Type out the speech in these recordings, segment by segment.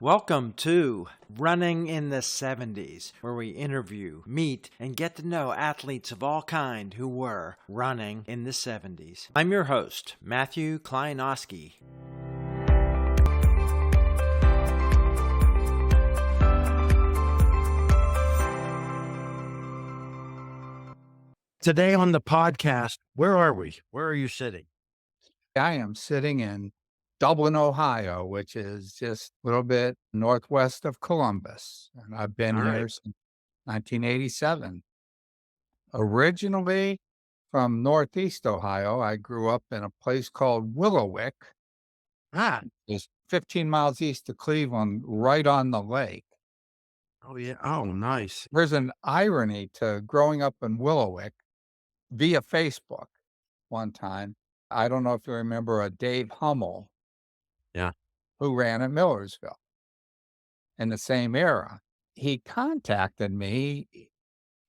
Welcome to Running in the 70s, where we interview, meet, and get to know athletes of all kind who were running in the 70s. I'm your host, Matthew Kleinowski. Today on the podcast, where are we? Where are you sitting? I am sitting in Dublin, Ohio, which is just a little bit northwest of Columbus. And I've been All here right. since 1987. Originally from Northeast Ohio, I grew up in a place called Willowick, Ah, just 15 miles east of Cleveland, right on the lake. oh yeah. Oh, nice. There's an irony to growing up in Willowick via Facebook one time. I don't know if you remember a Dave Hummel Yeah. who ran at Millersville in the same era. He contacted me.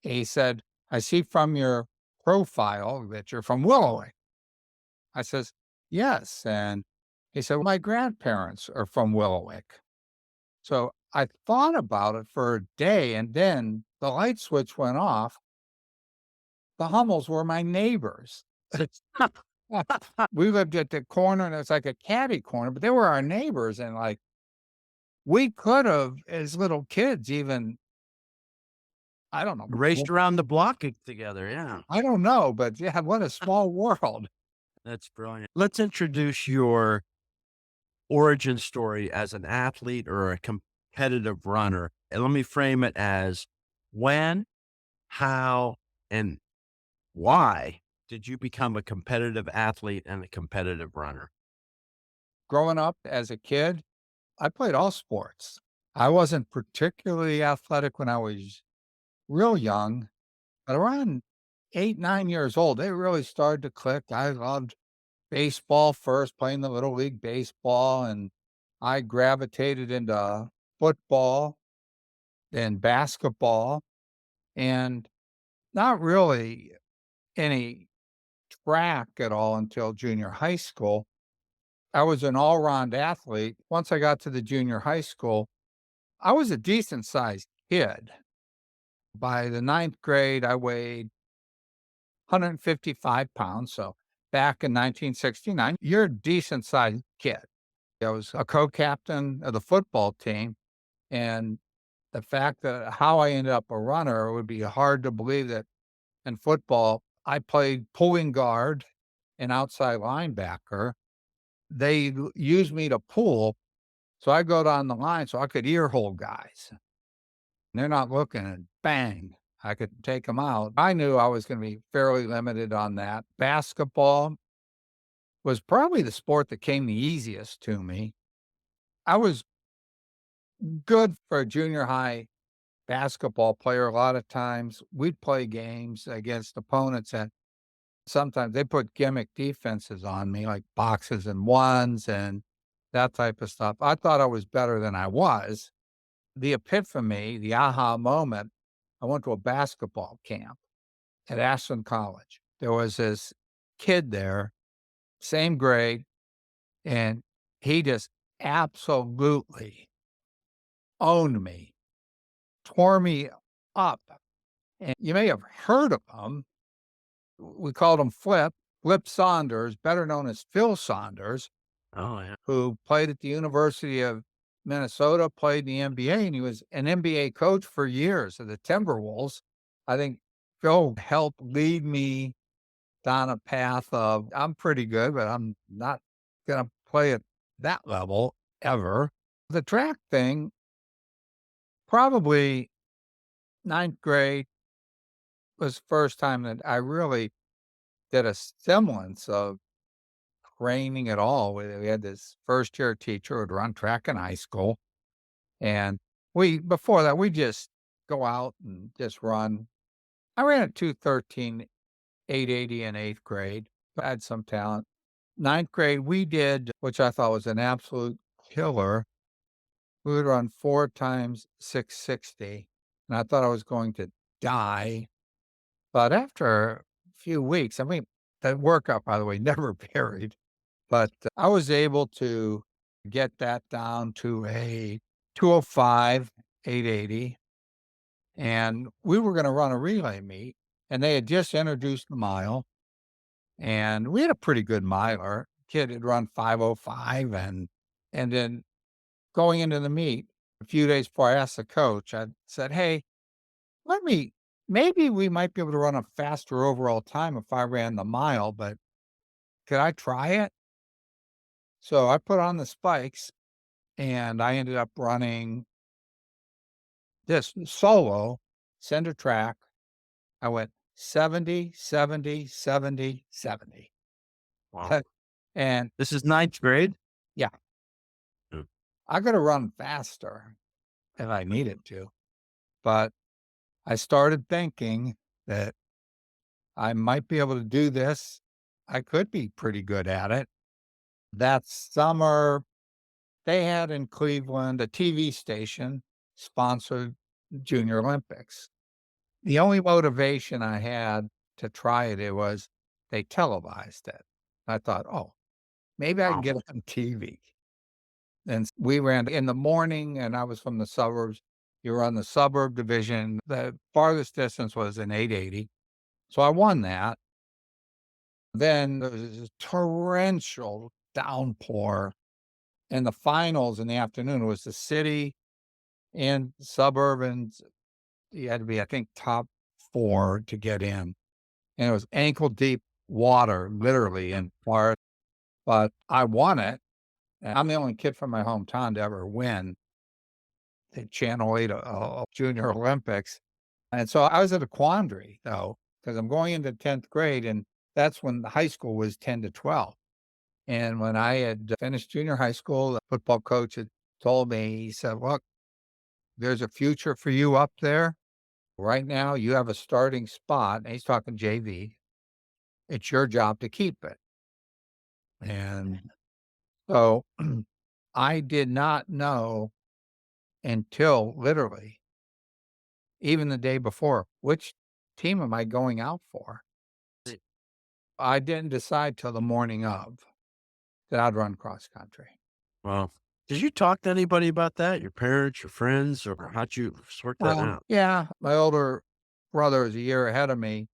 He said, "I see from your profile that you're from Willowick." I says, "Yes." And he said, "My grandparents are from Willowick." So I thought about it for a day, and then the light switch went off. The Hummels were my neighbors. We lived at the corner, and it's like a catty corner, but they were our neighbors. And like, we could have, as little kids, even, I don't know, Raced around the block together. Yeah. I don't know, but yeah, what a small world. That's brilliant. Let's introduce your origin story as an athlete or a competitive runner. And let me frame it as when, how, and why did you become a competitive athlete and a competitive runner? Growing up as a kid, I played all sports. I wasn't particularly athletic when I was real young, but around 8, 9 years old, it really started to click. I loved baseball first, playing the little league baseball, and I gravitated into football, then basketball, and not really any track at all until junior high school. I was an all-round athlete. Once I got to the junior high school, I was a decent sized kid. By the ninth grade, I weighed 155 pounds. So back in 1969, you're a decent sized kid. I was a co-captain of the football team. And the fact that how I ended up a runner, it would be hard to believe that in football, I played pulling guard and outside linebacker. They used me to pull. So I go down the line so I could ear hold guys. They're not looking, and bang, I could take them out. I knew I was gonna be fairly limited on that. Basketball was probably the sport that came the easiest to me. I was good for a junior high basketball player a lot of times. We'd play games against opponents that sometimes they put gimmick defenses on me, like boxes and ones and that type of stuff. I thought I was better than I was. The epiphany, the aha moment, I went to a basketball camp at Ashland College. There was this kid there, same grade, and he just absolutely owned me, tore me up. And you may have heard of him. We called him Flip Saunders, better known as Phil Saunders, Oh, yeah. who played at the University of Minnesota, played in the NBA, and he was an NBA coach for years of the Timberwolves. I think Phil helped lead me down a path of I'm pretty good, but I'm not gonna play at that level ever. The track thing, probably ninth grade was the first time that I really did a semblance of training at all. We had this first year teacher who'd run track in high school. And before that, we just go out and just run. I ran at 2:13, 880 in eighth grade. I had some talent. Ninth grade, we did, which I thought was an absolute killer. We would run 4 times 660. And I thought I was going to die. But after a few weeks, I mean, that workout, by the way, never varied. But I was able to get that down to a 2:05, 8:80, and we were gonna run a relay meet, and they had just introduced the mile, and we had a pretty good miler. Kid had run 5:05, and then going into the meet, a few days before I asked the coach, I said, "Hey, let me maybe we might be able to run a faster overall time if I ran the mile, but could I try it?" So I put on the spikes, and I ended up running this solo, center track. I went 70, 70, 70, 70. Wow. And This is ninth grade? yeah, Mm. I could have run faster if I needed to, but I started thinking that I might be able to do this. I could be pretty good at it. That summer, they had in Cleveland a TV station sponsored Junior Olympics. The only motivation I had to try it was they televised it. I thought, "Oh, maybe I can Wow. get on TV." And we ran in the morning, and I was from the suburbs. You were on the suburb division. The farthest distance was an 880. So I won that. Then there was this torrential downpour, and the finals in the afternoon was the city and suburbans. You had to be, I think, top 4 to get in, and it was ankle deep water, literally, in part, but I won it, and I'm the only kid from my hometown to ever win the Channel 8, Junior Olympics, and so I was at a quandary, though, because 'cause I'm going into 10th grade, and that's when the high school was 10 to 12. And when I had finished junior high school, the football coach had told me, he said, "Look, there's a future for you up there. Right now, you have a starting spot." And he's talking JV. "It's your job to keep it." And so I did not know until literally even the day before, which team am I going out for? I didn't decide till the morning of that I'd run cross country. Well, did you talk to anybody about that? Your parents, your friends, or how'd you sort that Well, out? yeah, my older brother is a year ahead of me,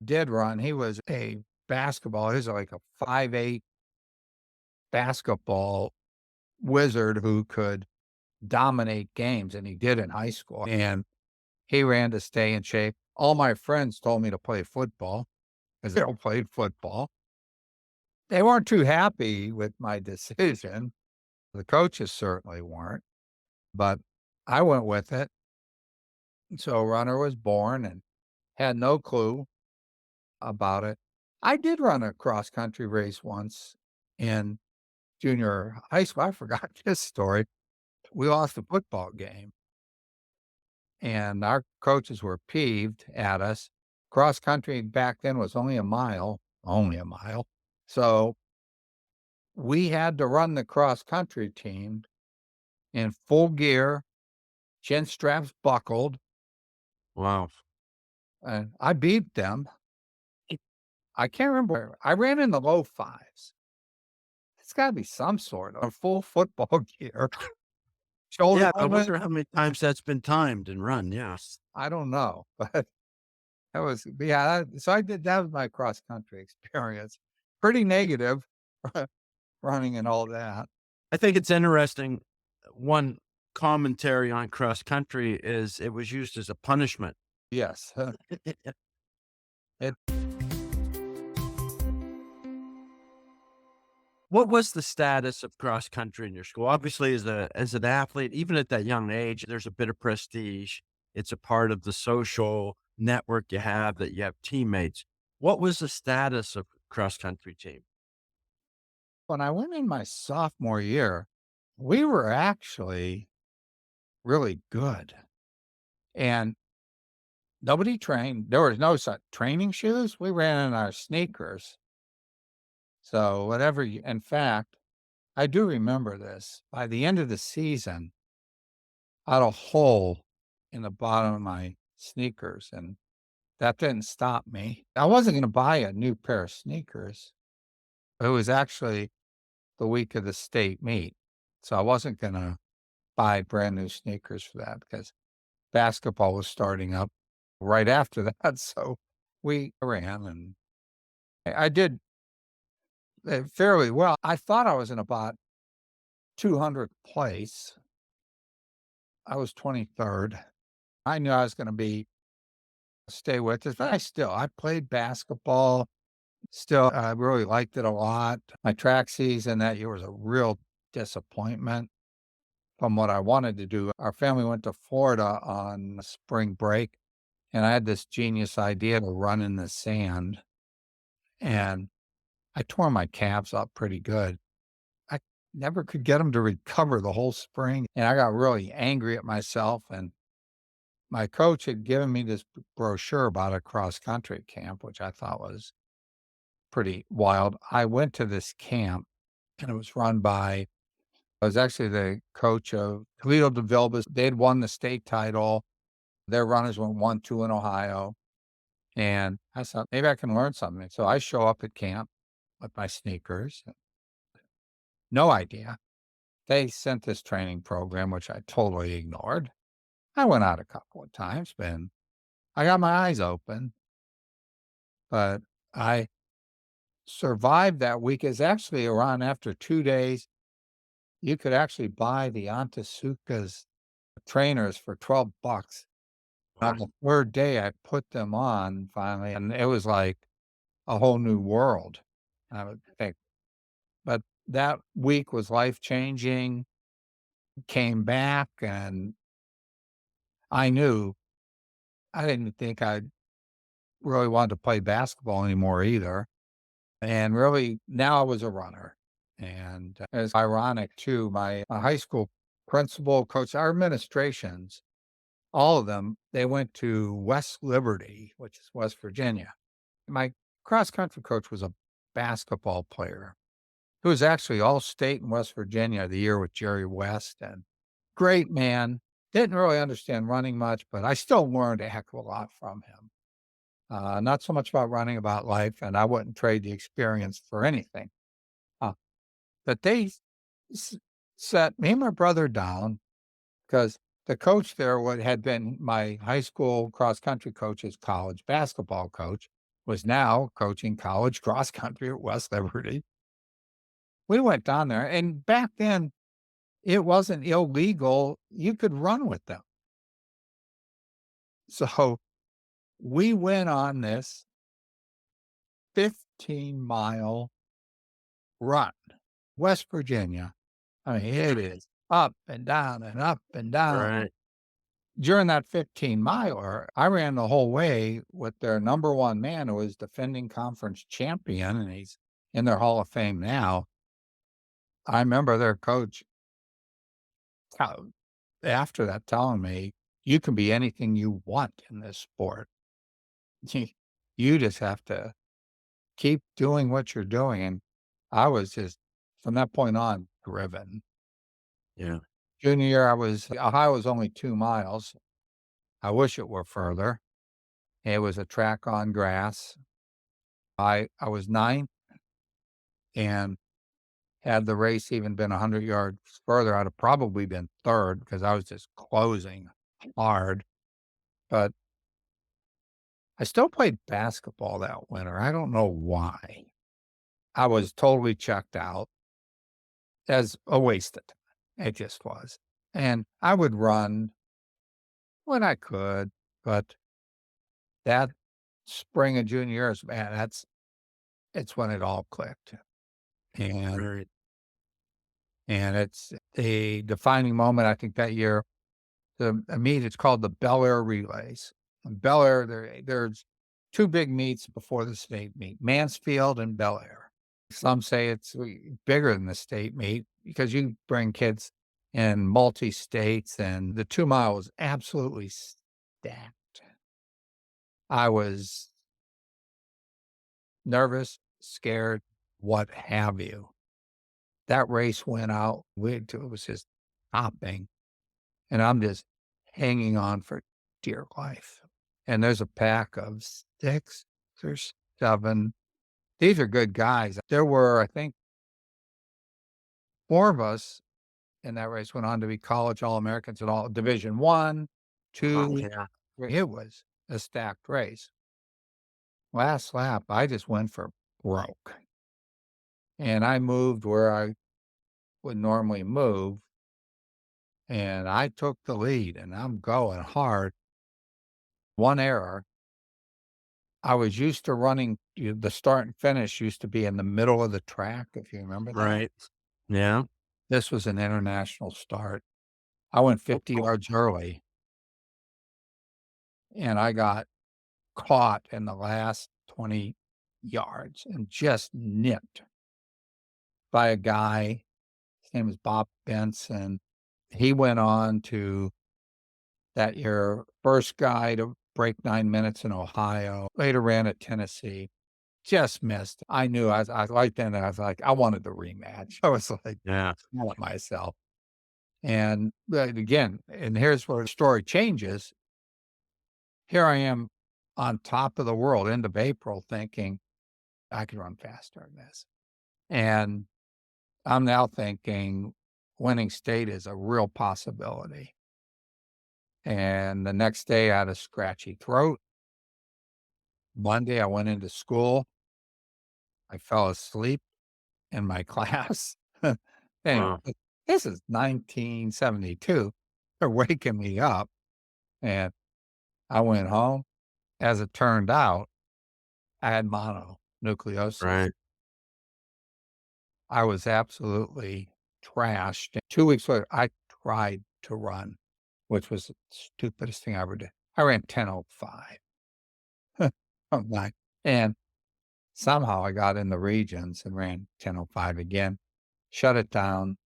did run. He was a basketball, he was like a 5'8" basketball wizard who could dominate games, and he did in high school, and he ran to stay in shape. All my friends told me to play football because they all played football. They weren't too happy with my decision. The coaches certainly weren't, but I went with it. So runner was born and had no clue about it. I did run a cross country race once in junior high school. I forgot this story. We lost a football game, and our coaches were peeved at us. Cross country back then was only a mile, only a mile. So we had to run the cross country team in full gear, chin straps buckled, Wow. and I beat them. I can't remember. I ran in the low fives. It's gotta be some sort of full football gear, shoulder Yeah, I helmet. wonder how many times that's been timed and run, yes. I don't know, but that was yeah, so I did that was my cross country experience. Pretty negative running and all that. I think it's interesting. One commentary on cross country is it was used as a punishment. Yes. It What was the status of cross country in your school? Obviously, as an athlete, even at that young age, there's a bit of prestige. It's a part of the social network you have that you have teammates. What was the status of cross country team? when I went in my sophomore year, we were actually really good, and nobody trained. There was no such training shoes. We ran in our sneakers. So whatever you in fact, I do remember this. By the end of the season, I had a hole in the bottom of my sneakers, and that didn't stop me. I wasn't gonna buy a new pair of sneakers. It was actually the week of the state meet, so I wasn't gonna buy brand new sneakers for that because basketball was starting up right after that. So we ran and I did fairly well. I thought I was in about 200th place. I was 23rd. I knew I was going to be stay with this, but I played basketball. Still, I really liked it a lot. My track season that year was a real disappointment from what I wanted to do. Our family went to Florida on spring break, and I had this genius idea to run in the sand, and I tore my calves up pretty good. I never could get them to recover the whole spring, and I got really angry at myself, and my coach had given me this brochure about a cross country camp, which I thought was pretty wild. I went to this camp and it was run by I was actually the coach of Toledo de Vilbas. They'd won the state title. Their runners went 1-2 in Ohio. And I thought, maybe I can learn something. So I show up at camp with my sneakers. No idea. They sent this training program, which I totally ignored. I went out a couple of times, and I got my eyes open, but I survived that week. Is actually around after 2 days, you could actually buy the Antasukas trainers for $12. On Wow. the 3rd day, I put them on finally, and it was like a whole new world, I would think. But that week was life-changing, came back, and I knew I didn't think I really wanted to play basketball anymore either, and really, now I was a runner, and it's ironic too, my high school principal, coach, our administrations, all of them, they went to West Liberty, which is West Virginia. My cross country coach was a basketball player who was actually all-state in West Virginia the year with Jerry West, and great man. Didn't really understand running much, but I still learned a heck of a lot from him. Not so much about running, about life, and I wouldn't trade the experience for anything. Uh, but they s set me and my brother down because the coach there, what had been my high school cross country coach's college basketball coach, was now coaching college cross country at West Liberty. We went down there, and back then, it wasn't illegal. You could run with them. So we went on this 15-mile run, West Virginia. I mean, it is up and down and up and down. Right. During that 15 miler, I ran the whole way with their number one man who is defending conference champion, and he's in their Hall of Fame now. I remember their coach tell after that telling me, "You can be anything you want in this sport. You just have to keep doing what you're doing," and I was just, from that point on, driven. Yeah. Junior year, Ohio was only 2 miles. I wish it were further. It was a track on grass. I was 9th, and had the race even been 100 yards further, I'd have probably been 3rd because I was just closing hard, but I still played basketball that winter. I don't know why. I was totally checked out as a waste of time. It just was. And I would run when I could, but that spring of junior year is, man, it's when it all clicked. And Right. it's a defining moment, I think, that year. The meet, it's called the Bel Air Relays. In Bel Air, there's 2 big meets before the state meet, Mansfield and Bel Air. Some say it's bigger than the state meet because you bring kids in multi-states, and the 2 mile was absolutely stacked. I was nervous, scared, what have you. That race went out, it was just hopping, and I'm just hanging on for dear life. And there's a pack of 6 or 7. These are good guys. There were, I think, 4 of us in that race went on to be college All-Americans and all Division 1, Wow, 2. yeah. It was a stacked race. Last lap, I just went for broke, and I moved where I would normally move, and I took the lead, and I'm going hard. One error, I was used to running the start and finish used to be in the middle of the track, if you remember that. Right. Yeah. This was an international start. I went 50 Oh, yards early, and I got caught in the last 20 yards and just nipped by a guy. His name was Bob Benson. He went on to that year, first guy to break 9 minutes in Ohio, later ran at Tennessee. Just missed. I knew I was right then, I was like, I wanted the rematch. I was like, yeah. mad at myself. And, but again, and here's where the story changes. Here I am on top of the world, end of April, thinking I could run faster than this. And I'm now thinking winning state is a real possibility. And the next day, I had a scratchy throat. Monday, I went into school. I fell asleep in my class. Anyway, Wow. this is 1972. They're waking me up, and I went home. As it turned out, I had mononucleosis. Right. I was absolutely trashed. 2 weeks later, I tried to run, which was the stupidest thing I ever did. I ran 10:05. I'm like, and somehow I got in the regions and ran 10:05 again, shut it down,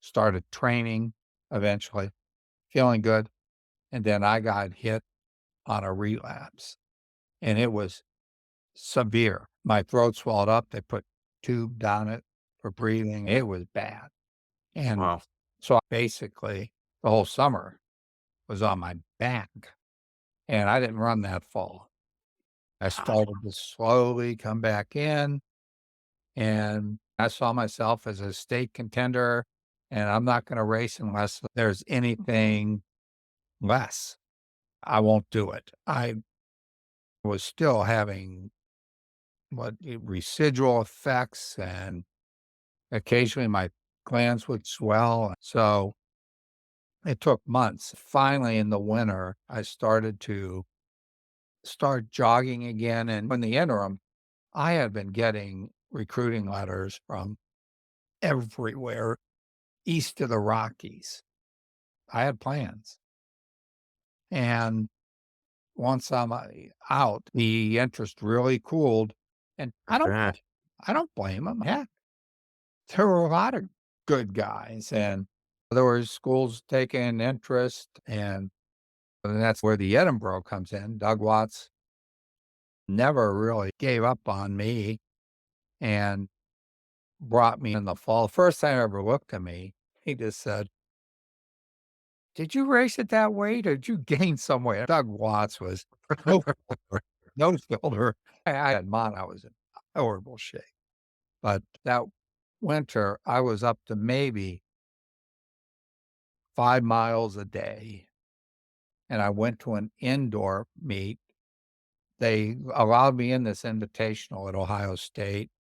started training eventually, feeling good, and then I got hit on a relapse, and it was severe. My throat swelled up, they put tube down it for breathing, it was bad, and Wow. so basically the whole summer was on my back, and I didn't run that fall. I Wow. started to slowly come back in, and I saw myself as a state contender, and I'm not gonna race unless there's anything less. I won't do it. I was still having residual effects, and occasionally my glands would swell. So it took months. Finally, in the winter, I started to start jogging again. And in the interim, I had been getting recruiting letters from everywhere east of the Rockies. I had plans. And once I'm out, the interest really cooled. And I bet. I don't blame them. Heck, there were a lot of good guys, and there were schools taking interest, and that's where the Edinboro comes in. Doug Watts never really gave up on me and brought me in the fall. First time I ever looked at me, he just said, "Did you race at that weight or did you gain some weight?" Doug Watts was no no filter. I had mine, I was in horrible shape. But that winter, I was up to maybe 5 miles a day, and I went to an indoor meet. They allowed me in this invitational at Ohio State,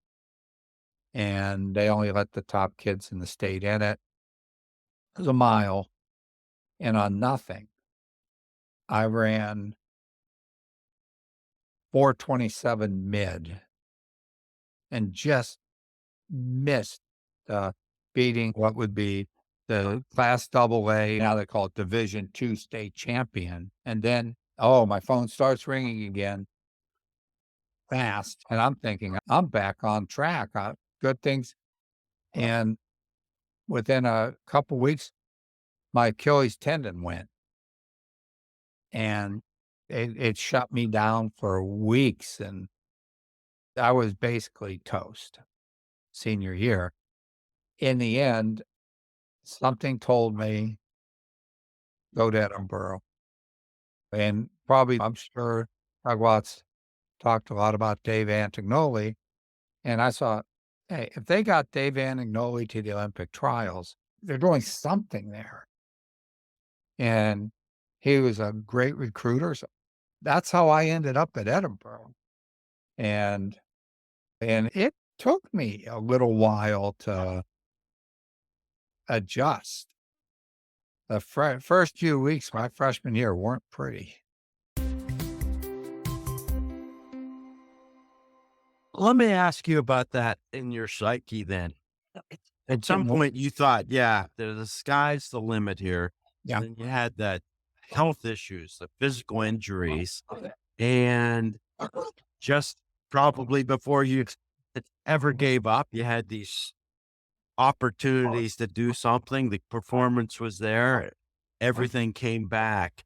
and they only let the top kids in the state in it. It was a mile, and on nothing, I ran 4:27 mid and just missed, beating what would be the Class AA, now they call it Division II state champion, and then, oh, my phone starts ringing again fast, and I'm thinking, "I'm back on track, good things," and within a couple weeks, my Achilles tendon went, and it shut me down for weeks, and I was basically toast senior year. In the end, something told me, "Go to Edinboro," and probably, I'm sure Doug Watts talked a lot about Dave Antignoli, and I thought, "Hey, if they got Dave Antignoli to the Olympic trials, they're doing something there. And he was a great recruiter. So that's how I ended up at Edinboro. And it took me a little while to adjust. The first few weeks my freshman year weren't pretty. Let me ask you about that in your psyche then. At some Mhm. point, you thought, yeah, the sky's the limit here. Yeah. Then you had that health issues, the physical injuries, and just probably before you ever gave up, you had these opportunities to do something. The performance was there. Everything came back.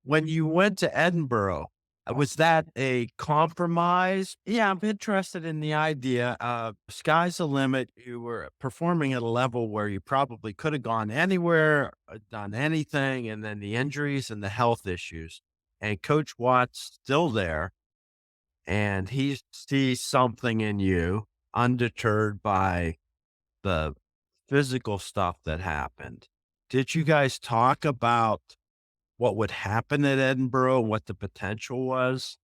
When you went to Edinburgh, was that a compromise? Yeah, I'm interested in the idea of sky's the limit. You were performing at a level where you probably could have gone anywhere, done anything, and then the injuries and the health issues. And Coach Watt's still there, and he sees something in you, undeterred by the physical stuff that happened. Did you guys talk about what would happen at Edinburgh, what the potential was?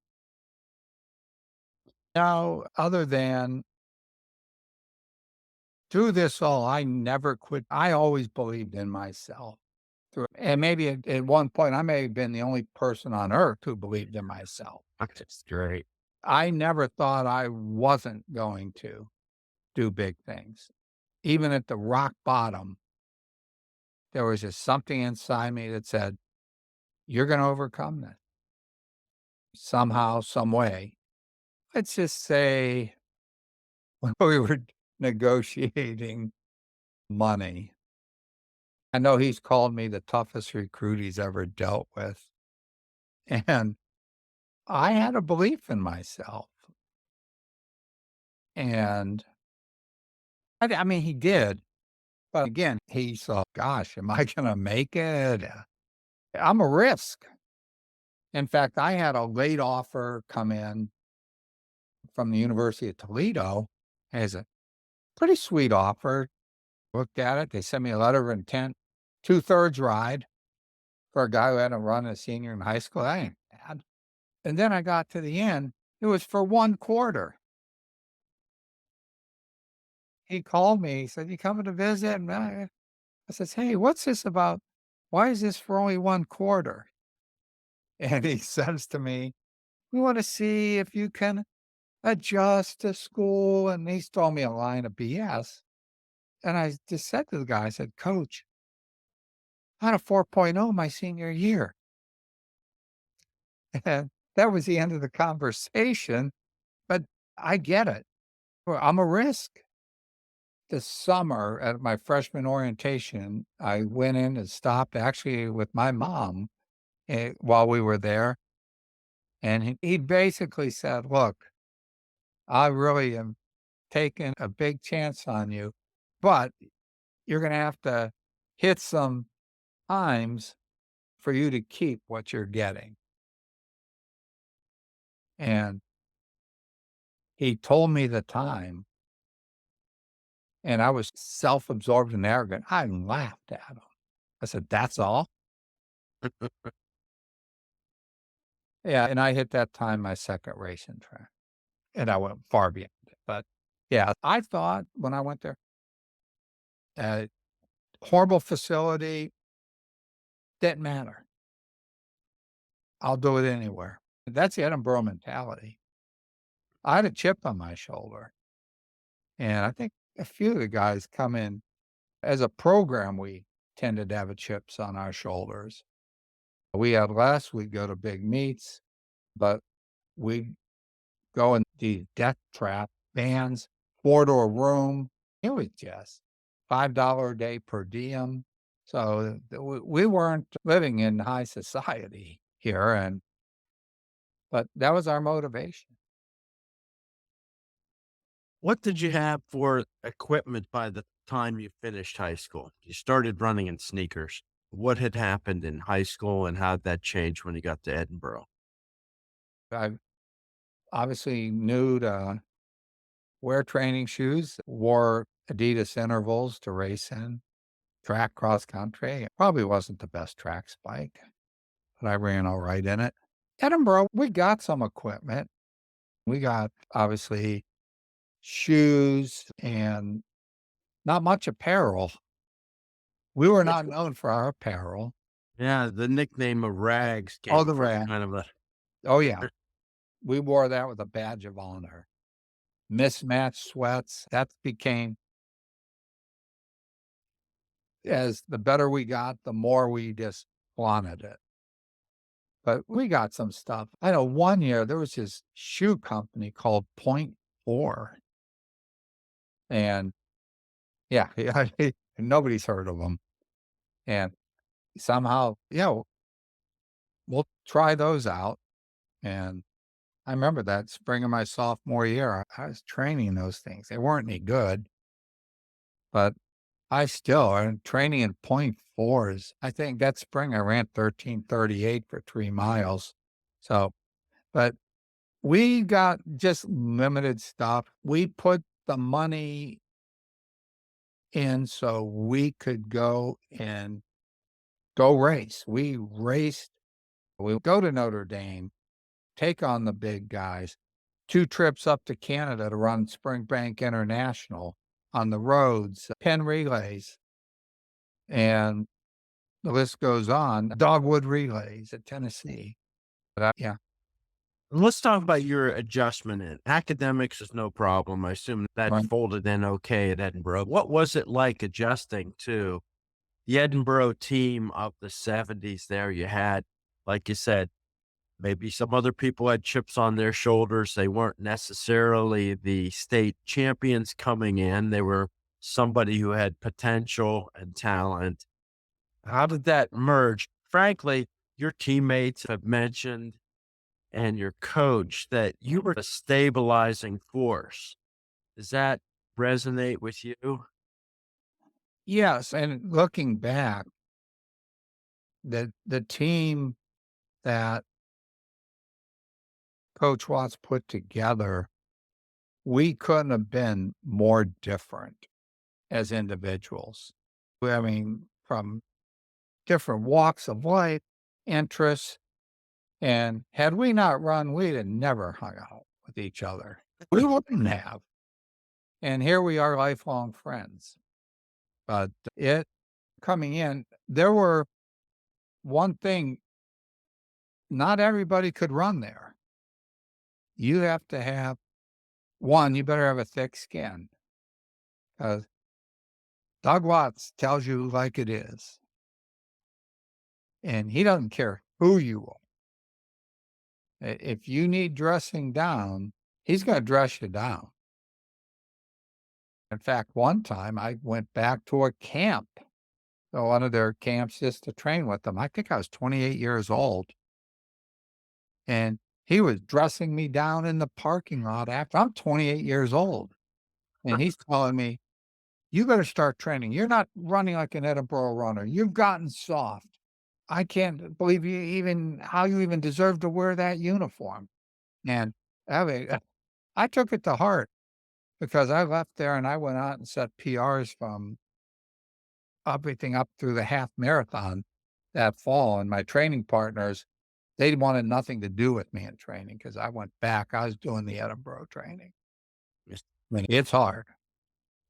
Now, other than through this all, I never quit. I always believed in myself. And maybe at one point, I may have been the only person on earth who believed in myself. That's great. I never thought I wasn't going to do big things. Even at the rock bottom, there was just something inside me that said, you're going to overcome this somehow, some way. Let's just say when we were negotiating money, I know he's called me the toughest recruit he's ever dealt with. And I had a belief in myself. And I mean, he did. But again, he saw, gosh, am I going to make it? I'm a risk. In fact, I had a late offer come in from the University of Toledo as a pretty sweet offer. Looked at it. They sent me a letter of intent, 2/3 ride for a guy who hadn't run a senior in high school. That ain't bad. And then I got to the end. It was for 1/4. He called me. He said, "You coming to visit?" And I says, "Hey, what's this about? Why is this for only 1/4?" And he says to me, "We want to see if you can adjust to school." And he's told me a line of BS. And I just said to the guy, I said, "Coach, I had a 4.0 my senior year." And that was the end of the conversation. But I get it. Well, I'm a risk. This summer at my freshman orientation, I went in and stopped actually with my mom while we were there. And he basically said, "Look, I really am taking a big chance on you, but you're going to have to hit some times for you to keep what you're getting." And he told me the time, and I was self absorbed and arrogant. I laughed at him. I said, "That's all?" Yeah. And I hit that time my second racing track, and I went far beyond it. But yeah, I thought when I went there, uh, horrible facility, didn't matter. I'll do it anywhere. That's the Edinboro mentality. I had a chip on my shoulder, and I think a few of the guys come in as a program. We tended to have chips on our shoulders. We had less. We'd go to big meets, but we'd go in the death trap vans, 4-door room. It was just $5 a day per diem. So we weren't living in high society here, but that was our motivation. What did you have for equipment by the time you finished high school? You started running in sneakers. What had happened in high school and how'd that change when you got to Edinburgh? I obviously knew to wear training shoes, wore Adidas intervals to race in, track cross country. It probably wasn't the best track bike, but I ran all right in it. Edinboro, we got some equipment. We got obviously shoes and not much apparel. We were not known for our apparel. Yeah, the nickname of Rags Oh, came the from rag. kind of a Oh, yeah. We wore that with a badge of honor. Mismatched sweats, that became as the better we got, the more we just wanted it. But we got some stuff. I know one year there was this shoe company called Point 4, and yeah, yeah, nobody's heard of them. And somehow, yeah, we'll try those out. And I remember that spring of my sophomore year, I was training those things. They weren't any good, but I still am training in point fours. I think that spring I ran 13:38 for 3 miles. So, but we got just limited stuff. We put the money in so we could go and go race. We raced. We go to Notre Dame, take on the big guys. 2 trips up to Canada to run Springbank International on the roads, Penn relays, and the list goes on. Dogwood relays at Tennessee. But yeah, Let's talk about your adjustment in academics is no problem. I assume that right. folded in okay at Edinburgh. What was it like adjusting to the Edinburgh team of the '70s there? You had, like you said, maybe some other people had chips on their shoulders. They weren't necessarily the state champions coming in. They were somebody who had potential and talent. How did that merge? Frankly, your teammates have mentioned and your coach that you were a stabilizing force. Does that resonate with you? Yes, and looking back, the team that Coach Watts put together, we couldn't have been more different as individuals. I mean, from different walks of life, interests, and had we not run, we'd have never hung out with each other. We wouldn't have. And here we are, lifelong friends. But it coming in, there were one thing, not everybody could run there. You have to have one, you better have a thick skin, 'cause Doug Watts tells you like it is, and he doesn't care who you are. If you need dressing down, he's gonna dress you down. In fact, one time I went back to a camp, one of their camps just to train with them. I think I was 28 years old, and he was dressing me down in the parking lot after I'm 28 years old, and he's telling me, "You better start training. You're not running like an Edinboro runner. You've gotten soft. I can't believe you even how you even deserve to wear that uniform." And I mean, I took it to heart because I left there and I went out and set PRs from everything up through the half marathon that fall. And my training partners, they wanted nothing to do with me in training because I went back. I was doing the Edinboro training. Yes. I mean, it's hard.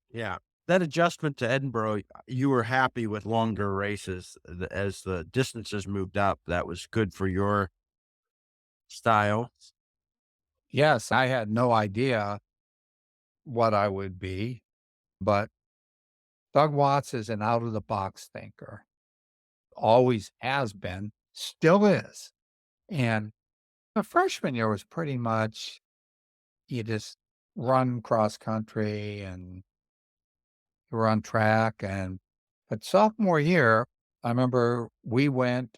Yeah. That adjustment to Edinburgh, you were happy with longer races as the distances moved up. That was good for your style. Yes, I had no idea what I would be, but Doug Watts is an out of the box thinker, always has been, still is. And the freshman year was pretty much you just run cross country and you run track. And but sophomore year, I remember we went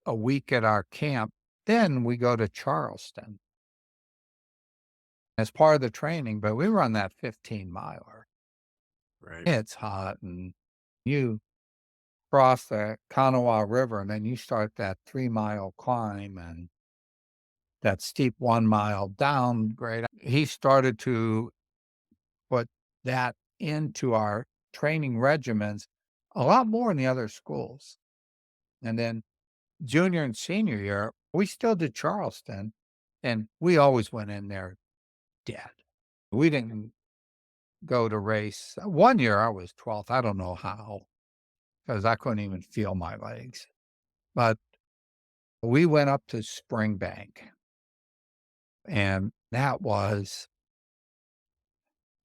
a week at our camp. Then we go to Charleston as part of the training, but we run that 15 miler. Right. It's hot and you cross the Kanawha River and then you start that 3-mile climb and that steep 1 mile down grade. He started to put that into our training regimens a lot more in the other schools. And then junior and senior year, we still did Charleston, and we always went in there dead. We didn't go to race. One year I was 12th. I don't know how, because I couldn't even feel my legs. But we went up to Springbank, and that was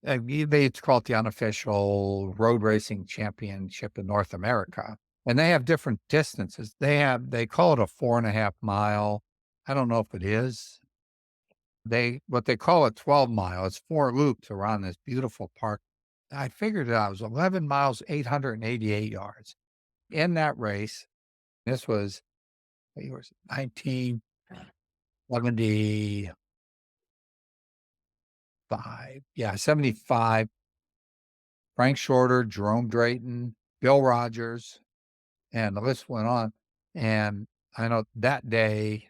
it's called the unofficial road racing championship in North America. And they have different distances. They call it a 4.5 mile. I don't know if it is. What they call a 12 mile. It's 4 loops around this beautiful park. I figured it out. It was 11 miles, 888 yards. In that race, this was, what year was it? 1975. Yeah, 75. Frank Shorter, Jerome Drayton, Bill Rogers, and the list went on. And I know that day,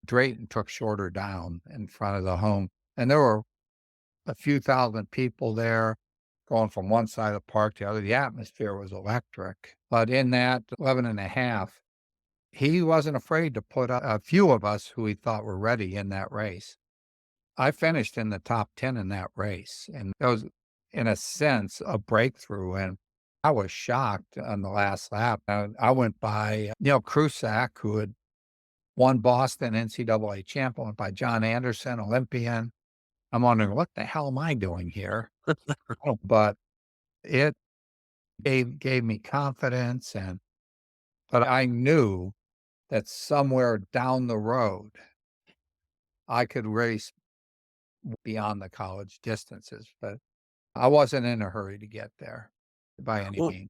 Drayton took Shorter down in front of the home, and there were a few thousand people there going from one side of the park to the other. The atmosphere was electric. But in that 11 and a half, he wasn't afraid to put a few of us who he thought were ready in that race. I finished in the top 10 in that race, and that was, in a sense, a breakthrough, and I was shocked on the last lap. I went by Neil Krusak, who had won Boston NCAA champ, went by John Anderson, Olympian. I'm wondering, what the hell am I doing here? But it gave me confidence, but I knew that somewhere down the road, I could race beyond the college distances, but I wasn't in a hurry to get there by any Well, means.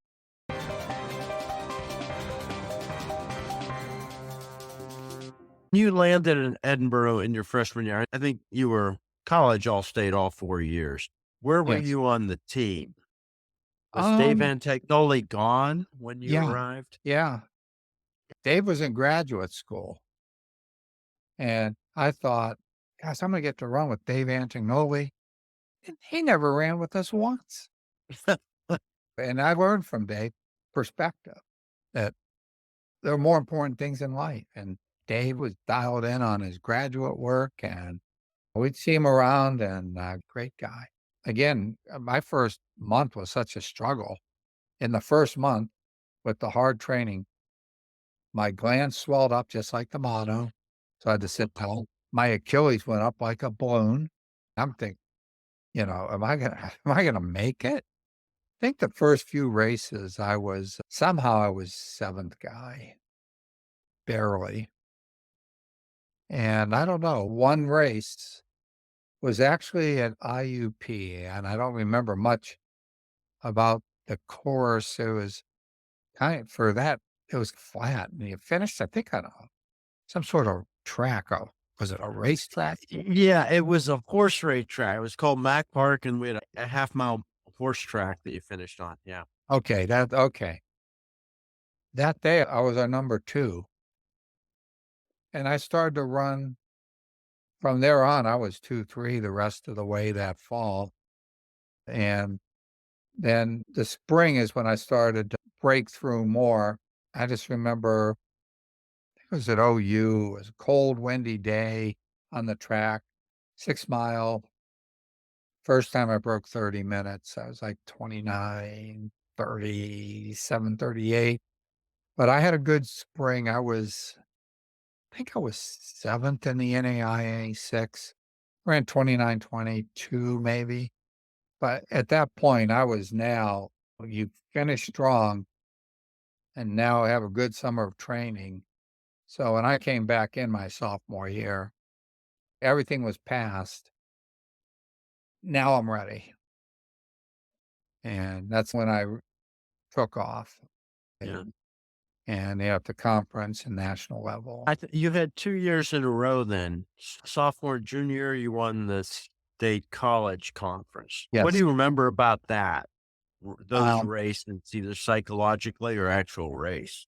you landed in Edinburgh in your freshman year. I think you were college all-state all 4 years. Where were Yes. you on the team? Was Dave Um, Antagnoli gone when you yeah, arrived? yeah. Dave was in graduate school, and I thought, "Gosh, I'm gonna get to run with Dave Antignoli," and he never ran with us once. And I learned from Dave perspective that there are more important things in life, and Dave was dialed in on his graduate work, and we'd see him around, and great guy. Again, my first month was such a struggle. In the first month, with the hard training, my glands swelled up just like the motto, so I had to sit down. My Achilles went up like a balloon. I'm thinking, am I gonna make it? I think the first few races, I was 7th guy, barely. And I don't know, one race was actually at IUP, and I don't remember much about the course. It was for that, it was flat, and you finished, I think, on some sort of track. Was it a racetrack? Yeah, it was a horse race track. It was called Mack Park, and we had a half-mile horse track that you finished on, yeah. Okay. That day, I was a number 2, and I started to run from there on. I was 2-3 the rest of the way that fall, and then the spring is when I started to break through more. I just remember it was at OU. It was a cold, windy day on the track, 6 mile. First time I broke 30 minutes. I was like 29, 37, 38. But I had a good spring. I think I was 7th in the NAIA 6, ran 29:22 maybe. But at that point, I was now, you finish strong and now have a good summer of training. So when I came back in my sophomore year, everything was passed. Now I'm ready. And that's when I took off Yeah. and at the conference and national level. You had 2 years in a row then. Sophomore, junior, you won the state college conference. What do Yes. you remember about that? Those Um, races, either psychologically or actual race?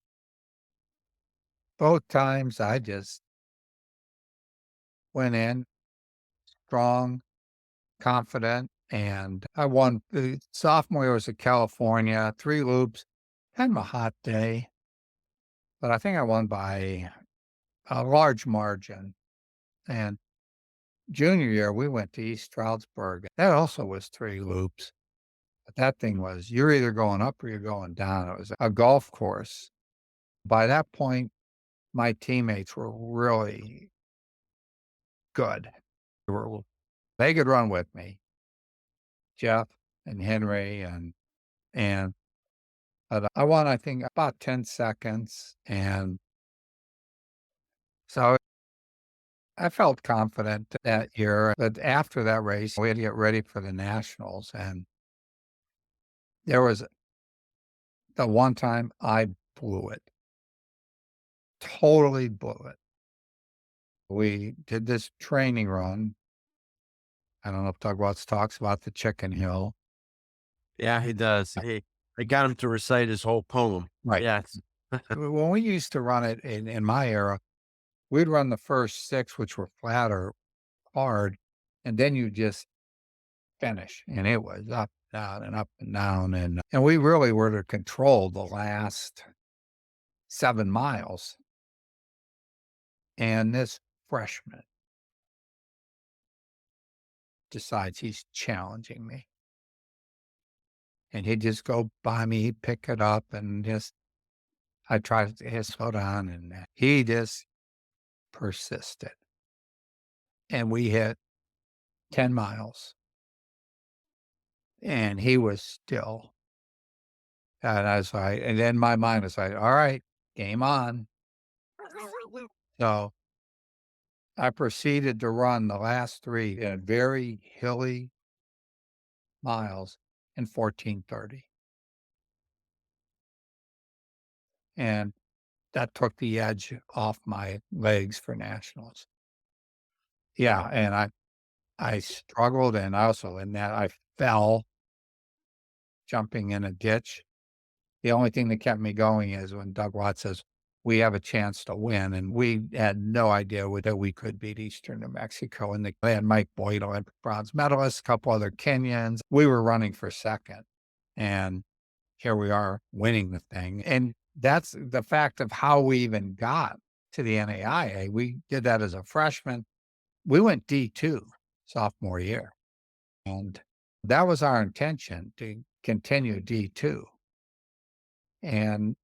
Both times I just went in strong, confident, and I won the sophomore year was in California, 3 loops, kind of a hot day, but I think I won by a large margin. And junior year, we went to East Stroudsburg. That also was 3 loops, but that thing was you're either going up or you're going down. It was a golf course. By that point, my teammates were really good. They could run with me, Jeff and Henry and but I won, I think, about 10 seconds, and so I felt confident that year, but after that race, we had to get ready for the nationals, and there was the one time I blew it, totally blew it. We did this training run. I don't know if Doug Watts talks about the Chicken Hill. Yeah, he does. I got him to recite his whole poem. Right. Yes. When we used to run it in my era, we'd run the first 6, which were flat or hard, and then you just finish, and it was up, down, and up and down, and we really were to control the last 7 miles, and this freshman decides he's challenging me, and he'd just go by me, he'd pick it up, and just I tried to hit slow down, and he just persisted, and we hit 10 miles, and he was still and I was like and then my mind was like, "All right, game on." So I proceeded to run the last 3 in very hilly miles in 14:30, and that took the edge off my legs for nationals. Yeah, and I struggled, and also in that I fell jumping in a ditch. The only thing that kept me going is when Doug Watts says, "We have a chance to win," and we had no idea that we could beat Eastern New Mexico, and they had Mike Boyd, Olympic bronze medalist, a couple other Kenyans. We were running for 2nd, and here we are winning the thing, and that's the fact of how we even got to the NAIA. We did that as a freshman. We went D2 sophomore year, and that was our intention to continue D2, and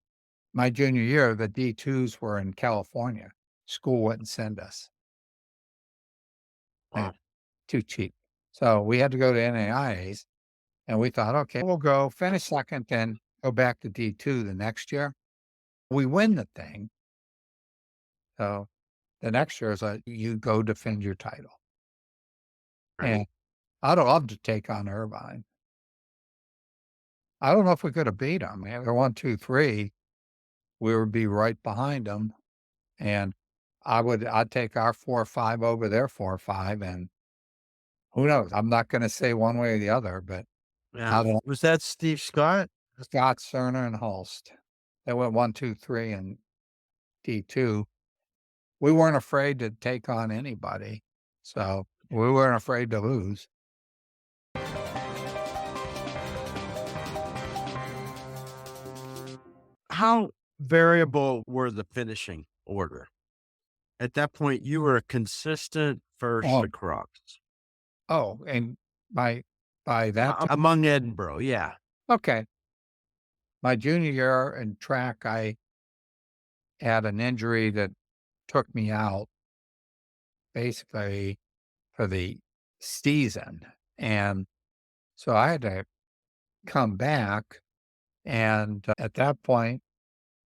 my junior year, the D2s were in California. School wouldn't send us. Eh, Wow. too cheap. So we had to go to NAIAs, and we thought, "Okay, we'll go finish 2nd, then go back to D2 the next year." We win the thing, so the next year is like, you go defend your title. Right. And I'd have loved to take on Irvine. I don't know if we could have beat them. They're 1, 2, 3. We would be right behind them, and I'd take our 4 or 5 over their 4 or 5, and who knows? I'm not gonna say one way or the other, but Yeah. I don't Was that Steve Scott? Scott, Cerner, and Hulst. They went 1, 2, 3 and D2. We weren't afraid to take on anybody, so we weren't afraid to lose. How variable were the finishing order? At that point, you were a consistent first Oh, across. and by by that time Among Edinboro, yeah. okay. My junior year in track, I had an injury that took me out basically for the season, and so I had to come back, and at that point,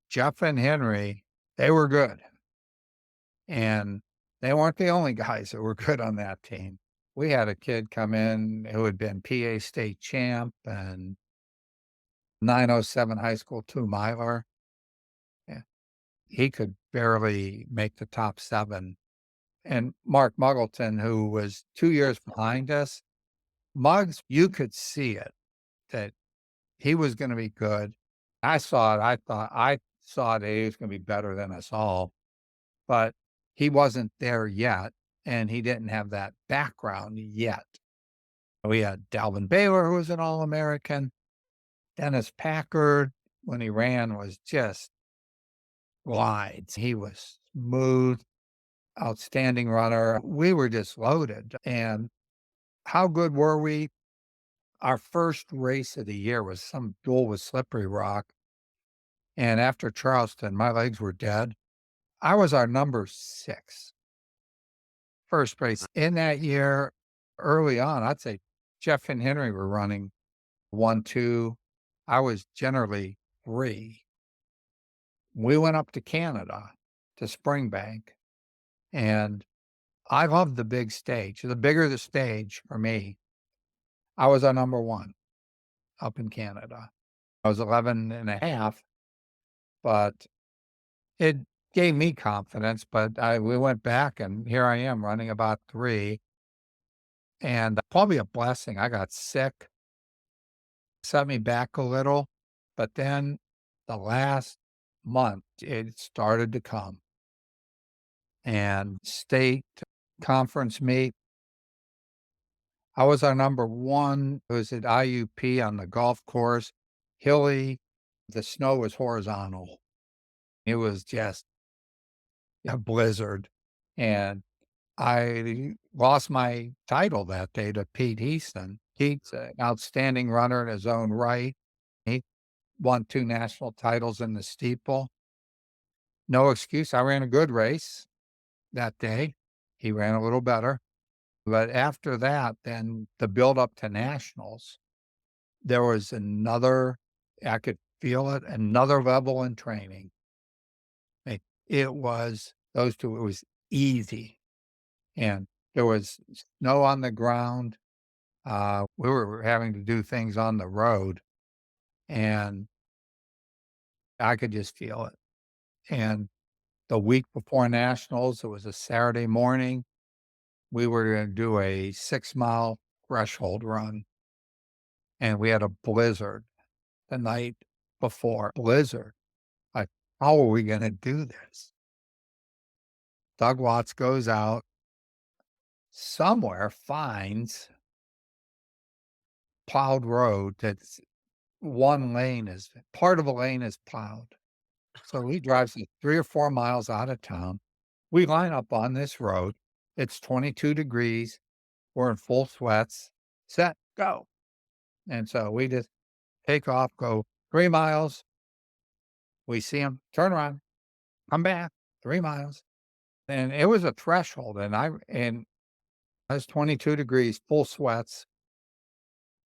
Jeff and Henry, they were good, and they weren't the only guys that were good on that team. We had a kid come in who had been PA state champ and 907 high school 2 miler. Yeah, he could barely make the top 7. And Mark Muggleton, who was 2 years behind us, Muggs, you could see it that he was gonna be good. I saw it. I saw that he was gonna be better than us all, but he wasn't there yet, and he didn't have that background yet. We had Dalvin Baylor, who was an All-American. Dennis Packard, when he ran, was just glides. He was smooth, outstanding runner. We were just loaded. And how good were we? Our first race of the year was some duel with Slippery Rock. And after Charleston, my legs were dead. I was our number 6 first race. In that year, early on, I'd say Jeff and Henry were running 1, 2. I was generally 3. We went up to Canada, to Springbank, and I loved the big stage. The bigger the stage for me, I was our number 1 up in Canada. I was 11 and a half, but it gave me confidence, but we went back and here I am running about 3, and probably a blessing. I got sick, set me back a little, but then the last month, it started to come. And state conference meet, I was our number 1. It was at IUP on the golf course, hilly. The snow was horizontal. It was just a blizzard, and I lost my title that day to Pete Heaston. Pete's an outstanding runner in his own right. He won 2 national titles in the steeple. No excuse. I ran a good race that day. He ran a little better. But after that, then the build up to nationals, there was another, I could feel it, another level in training. It was those 2, it was easy. And there was snow on the ground. We were having to do things on the road, and I could just feel it. And the week before nationals, it was a Saturday morning. We were going to do a 6-mile threshold run, and we had a blizzard the night before. Blizzard. Like, how are we going to do this? Doug Watts goes out somewhere, finds plowed road that's one lane is part of a lane is plowed. So he drives it 3 or 4 miles out of town. We line up on this road. It's 22 degrees. We're in full sweats. Set, go. And so we just take off, go 3 miles. We see him, turn around, come back 3 miles. And it was a threshold. And I was 22 degrees, full sweats.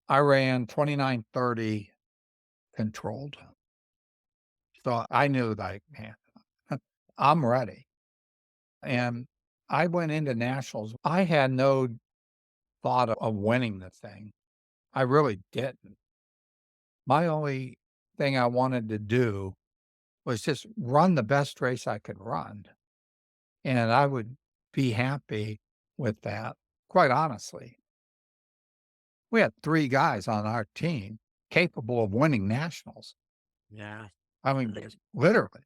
I ran 29:30 controlled. So I knew, like, man, I'm ready. And I went into nationals. I had no thought of winning the thing. I really didn't. My only thing I wanted to do was just run the best race I could run. And I would be happy with that, quite honestly. We had 3 guys on our team capable of winning nationals. Yeah. I mean, literally.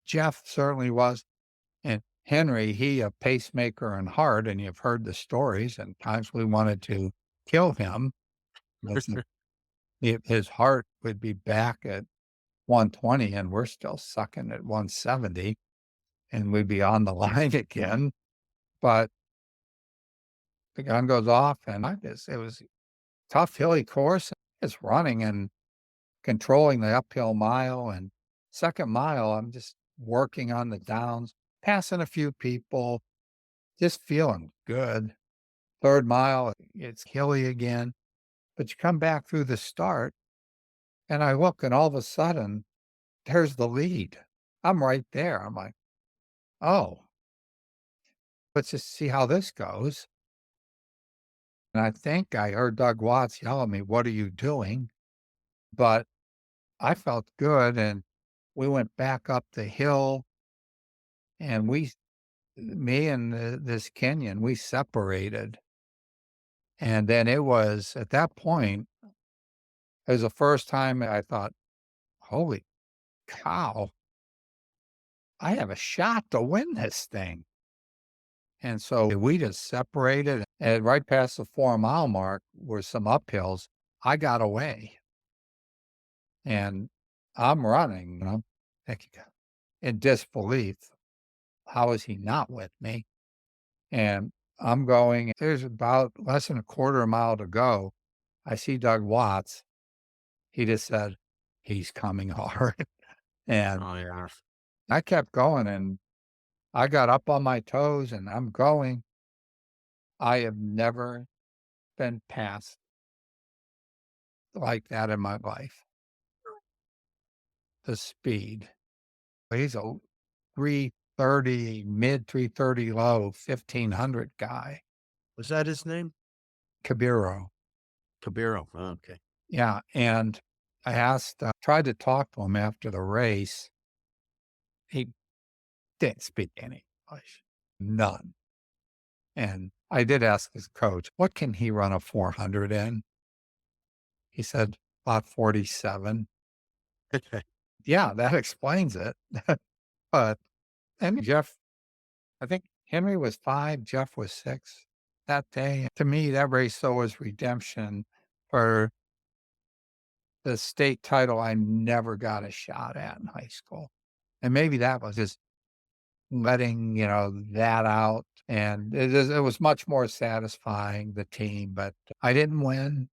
Jeff certainly was. And Henry, he a pacemaker and heart, and you've heard the stories, and times we wanted to kill him. Listen, his heart would be back at 120, and we're still sucking at 170, and we'd be on the line again. But the gun goes off, and it was tough, hilly course. It's running and controlling the uphill mile, and second mile, I'm just working on the downs, passing a few people, just feeling good. Third mile, it's hilly again, but you come back through the start, and I look, and all of a sudden, there's the lead. I'm right there. I'm like, "Oh, let's just see how this goes." And I think I heard Doug Watts yell at me, "What are you doing?" But I felt good, and we went back up the hill, and me and this Kenyan, we separated. And then it was at that point, it was the first time I thought, "Holy cow, I have a shot to win this thing." And so we just separated, and right past the 4-mile mark were some uphills. I got away, and I'm running, and I'm thinking in disbelief, how is he not with me? And I'm going, there's about less than a quarter mile to go. I see Doug Watts. He just said, he's coming hard. And Oh, yeah. I kept going, and I got up on my toes, and I'm going. I have never been passed like that in my life. The speed. He's a 330, mid 330 low, 1500 guy. Was that his name? Kabiro. Cabiro. Oh, okay. Yeah. And I asked, tried to talk to him after the race. He didn't speak any English, none. And I did ask his coach, what can he run a 400 in? He said, about 47. Yeah, that explains it. But, and Jeff, I think Henry was 5, Jeff was 6 that day. To me, that race though was redemption for the state title I never got a shot at in high school. And maybe that was just letting, that out. And it was much more satisfying, the team, but I didn't win.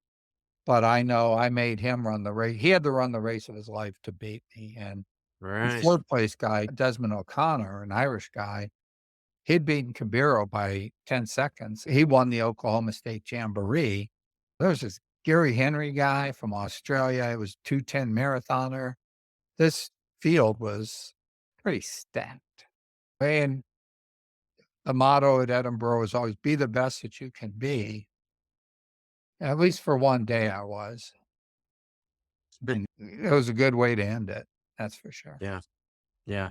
But I know I made him run the race. He had to run the race of his life to beat me. And the Right. 4th place guy, Desmond O'Connor, an Irish guy, he'd beaten Cabiro by 10 seconds. He won the Oklahoma State Jamboree. There was this Gary Henry guy from Australia. It was 2:10 marathoner. This field was pretty stacked. And the motto at Edinboro is always be the best that you can be. At least for one day I was. But And it was a good way to end it. That's for sure. yeah, yeah.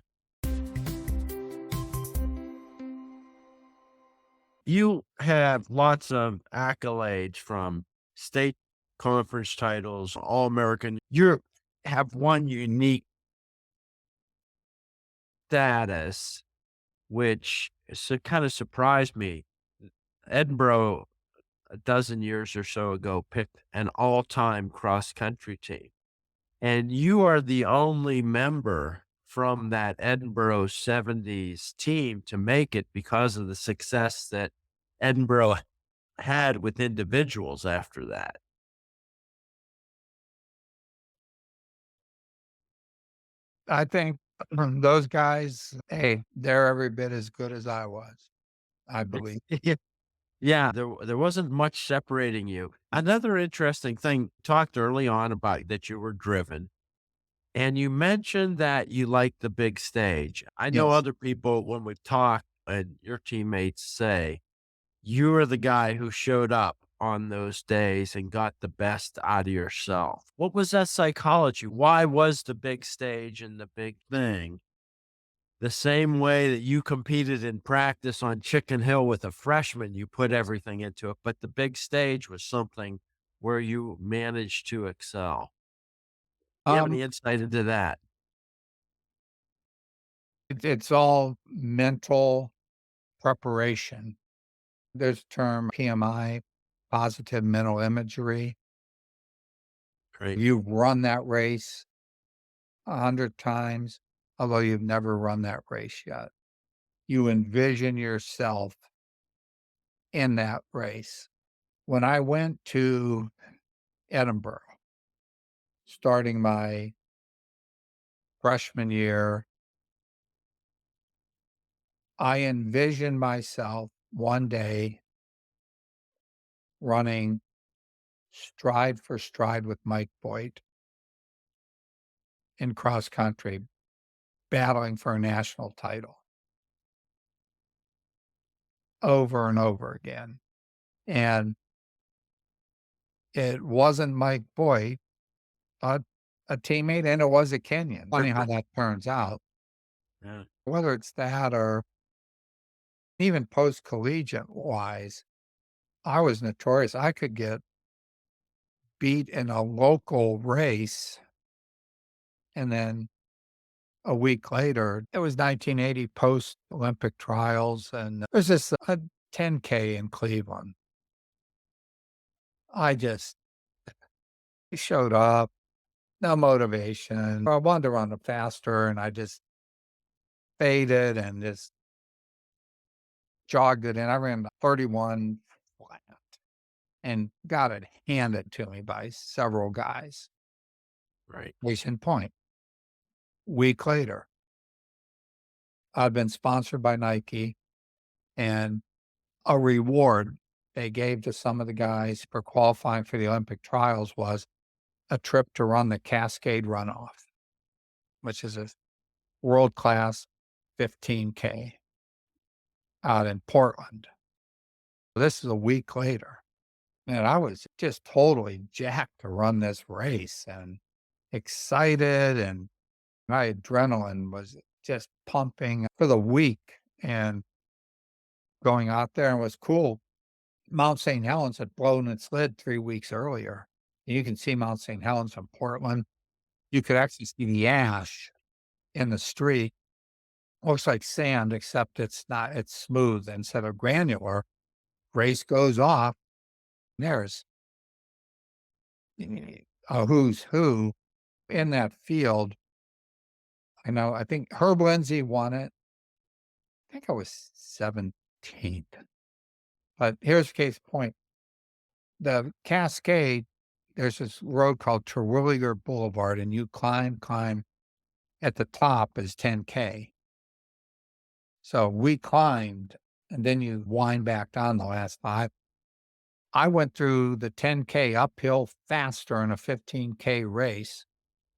You have lots of accolades from state conference titles, All American. You have one unique status, which kind of surprised me. Edinburgh, a dozen years or so ago, picked an all time cross country team. And you are the only member from that Edinburgh '70s team to make it because of the success that Edinburgh had with individuals after that. I think those guys, hey, they're every bit as good as I was, I believe. Yeah, there wasn't much separating you. Another interesting thing, talked early on about that you were driven, and you mentioned that you like the big stage. I know Yes. other people when we've talked and your teammates say, you were the guy who showed up on those days and got the best out of yourself. What was that psychology? Why was the big stage and the big thing the same way that you competed in practice on Chicken Hill with a freshman? You put everything into it, but the big stage was something where you managed to excel. Do you have Um, any insight into that? it's all mental preparation. There's a term PMI, positive mental imagery. Great. You've run that race 100 times, although you've never run that race yet. You envision yourself in that race. When I went to Edinburgh, starting my freshman year, I envisioned myself one day running stride for stride with Mike Boyd in cross country, battling for a national title over and over again. And it wasn't Mike Boyd, but a teammate, and it was a Kenyan. Funny how that turns out. Yeah. Whether it's that or even post collegiate wise, I was notorious. I could get beat in a local race and then a week later, it was 1980 post-Olympic trials, and there's this a 10K in Cleveland. I just showed up, no motivation. I wanted to run faster, and I just faded and just jogged it in. I ran 31 flat and got it handed to me by several guys. Right. Case in point, week later, I've been sponsored by Nike, and a reward they gave to some of the guys for qualifying for the Olympic trials was a trip to run the Cascade Runoff, which is a world-class 15K out in Portland. This is a week later. Man, I was just totally jacked to run this race and excited, and my adrenaline was just pumping for the week and going out there, and it was cool. Mount St. Helens had blown its lid 3 weeks earlier. You can see Mount St. Helens from Portland. You could actually see the ash in the street. Looks like sand, except it's not, it's smooth instead of granular. Race goes off. There's a who's who in that field. I know, I think Herb Lindsay won it. I think I was 17th. But here's the case point. The Cascade, there's this road called Terwilliger Boulevard, and you climb. At the top is 10K. So we climbed, and then you wind back down the last 5. I went through the 10K uphill faster in a 15K race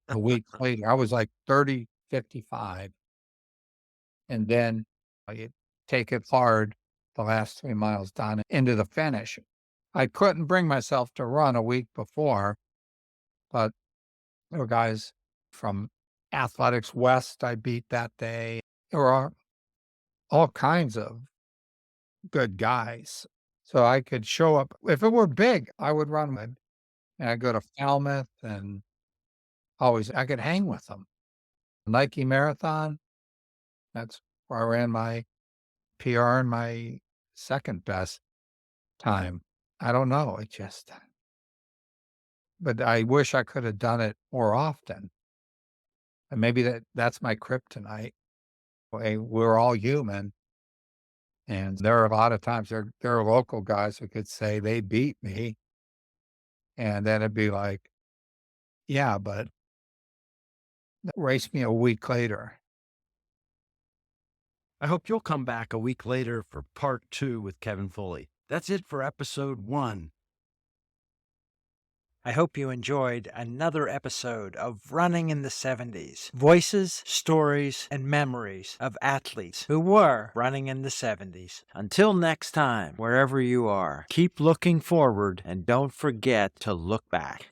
a week later. I was like 30:55. And then you take it hard the last 3 miles down into the finish. I couldn't bring myself to run a week before, but there were guys from Athletics West I beat that day. There were all kinds of good guys. So I could show up. If it were big, I would run with, and I'd go to Falmouth and always I could hang with them. Nike Marathon, that's where I ran my PR and my second best time. I don't know, it just but I wish I could have done it more often. And maybe that's my kryptonite. Hey, we're all human. And there are a lot of times there are local guys who could say they beat me. And then it'd be like, yeah, but race me a week later. I hope you'll come back a week later for part 2 with Kevin Foley. That's it for episode 1. I hope you enjoyed another episode of Running in the 70s. Voices, stories, and memories of athletes who were running in the 70s. Until next time, wherever you are, keep looking forward and don't forget to look back.